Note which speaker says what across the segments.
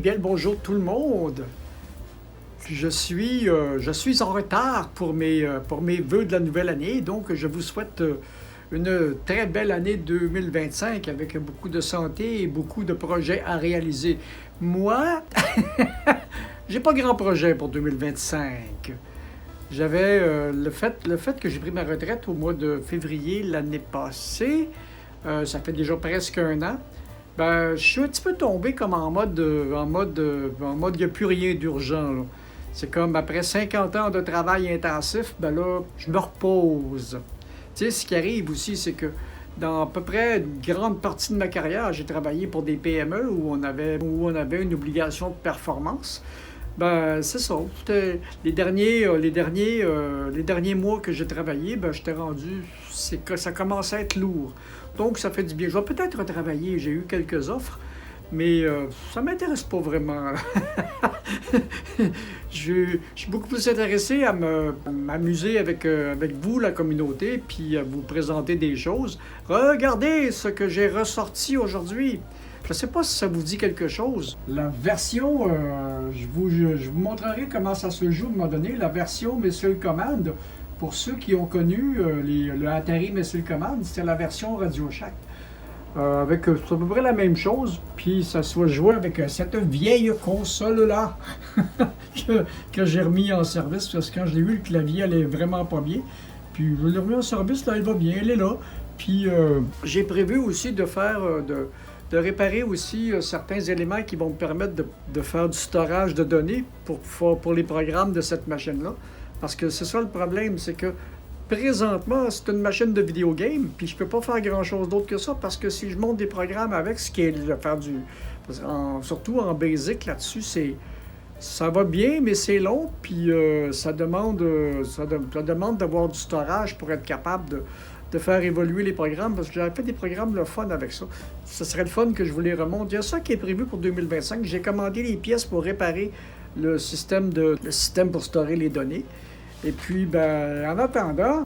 Speaker 1: bien le bonjour tout le monde. Je suis en retard pour mes vœux de la nouvelle année, donc je vous souhaite une très belle année 2025 avec beaucoup de santé et beaucoup de projets à réaliser. Moi, j'ai pas grand projet pour 2025. J'avais le fait que j'ai pris ma retraite au mois de février l'année passée, ça fait déjà presque un an. Ben, je suis un petit peu tombé comme en mode, il n'y a plus rien d'urgent, là. C'est comme après 50 ans de travail intensif, ben là, je me repose. Tu sais, ce qui arrive aussi, c'est que dans à peu près une grande partie de ma carrière, j'ai travaillé pour des PME où on avait une obligation de performance. Ben, c'est ça. Les derniers mois que j'ai travaillé, ben, j'étais rendu, c'est que ça commençait à être lourd. Donc, ça fait du bien. Je vais peut-être retravailler. J'ai eu quelques offres, mais ça ne m'intéresse pas vraiment. Je suis beaucoup plus intéressé à m'amuser avec vous, la communauté, puis à vous présenter des choses. Regardez ce que j'ai ressorti aujourd'hui. Je ne sais pas si ça vous dit quelque chose. La version, je vous montrerai comment ça se joue à un moment donné. La version Missile Command, pour ceux qui ont connu le Atari Missile Command, c'était la version Radio Shack. Avec à peu près la même chose, puis ça soit joué avec cette vieille console-là que j'ai remis en service, parce que quand je l'ai vu, le clavier allait vraiment pas bien. Puis je l'ai remis en service, là, elle va bien, elle est là. Puis j'ai prévu aussi de faire, de réparer aussi certains éléments qui vont me permettre de faire du storage de données pour les programmes de cette machine-là. Parce que c'est ça le problème, c'est que présentement, c'est une machine de vidéo game, puis je peux pas faire grand-chose d'autre que ça, parce que si je monte des programmes avec, ce qui est de faire surtout en basic là-dessus, ça va bien, mais c'est long, puis ça demande d'avoir du storage pour être capable de faire évoluer les programmes, parce que j'avais fait des programmes le fun avec ça. Ce serait le fun que je vous les remonte. Il y a ça qui est prévu pour 2025. J'ai commandé les pièces pour réparer le système pour stocker les données. Et puis, ben, en attendant,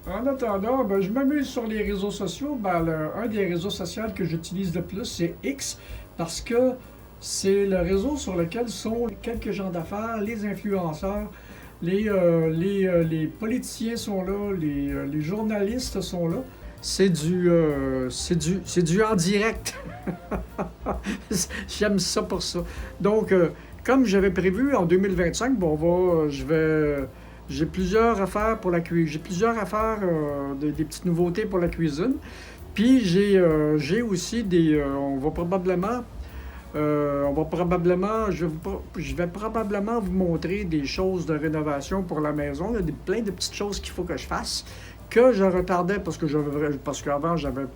Speaker 1: ben, je m'amuse sur les réseaux sociaux. Ben, un des réseaux sociaux que j'utilise le plus, c'est X, parce que c'est le réseau sur lequel sont quelques gens d'affaires, les influenceurs, les politiciens sont là, les journalistes sont là. C'est du en direct. J'aime ça pour ça. Donc, comme j'avais prévu en 2025, bon, j'ai plusieurs affaires pour la cuisine. J'ai plusieurs affaires, des petites nouveautés pour la cuisine. Puis j'ai aussi je vais probablement vous montrer des choses de rénovation pour la maison. Il y a plein de petites choses qu'il faut que je fasse, que je retardais parce qu'avant j'avais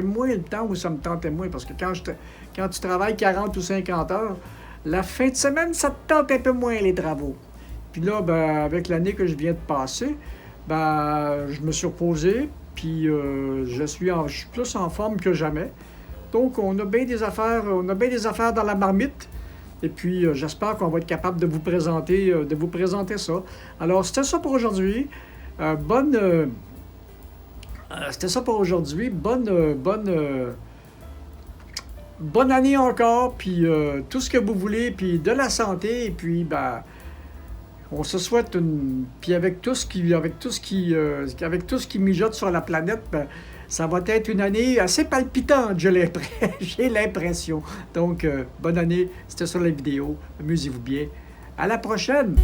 Speaker 1: moins le temps où ça me tentait moins. Parce que quand tu travailles 40 ou 50 heures, la fin de semaine, ça te tente un peu moins les travaux. Puis là, ben, avec l'année que je viens de passer, ben, je me suis reposé, puis je suis plus en forme que jamais. Donc, on a bien des affaires dans la marmite. Et puis, j'espère qu'on va être capable de vous présenter ça. Alors, c'était ça pour aujourd'hui. C'était ça pour aujourd'hui. Bonne année encore, puis tout ce que vous voulez, puis de la santé, et puis, ben, on se souhaite puis avec tout ce qui mijote sur la planète, ben, ça va être une année assez palpitante, j'ai l'impression. Donc, bonne année, c'était sur la vidéo. Amusez-vous bien. À la prochaine!